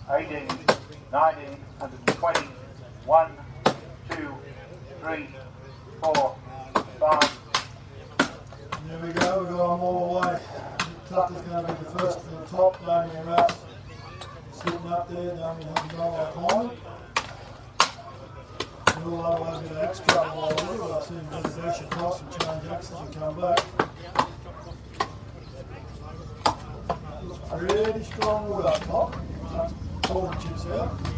18, 19, 120, 1, 2, 3, 4, 5. There we go, we've got them all the way. Tuck is going to be the first to the top, Damien and Rats sitting up there, Damien having gone like behind it. A little other bit of extra while there, but I see him just dash across and change axes and come back. It's pretty strong wood up top. Pull the chips out.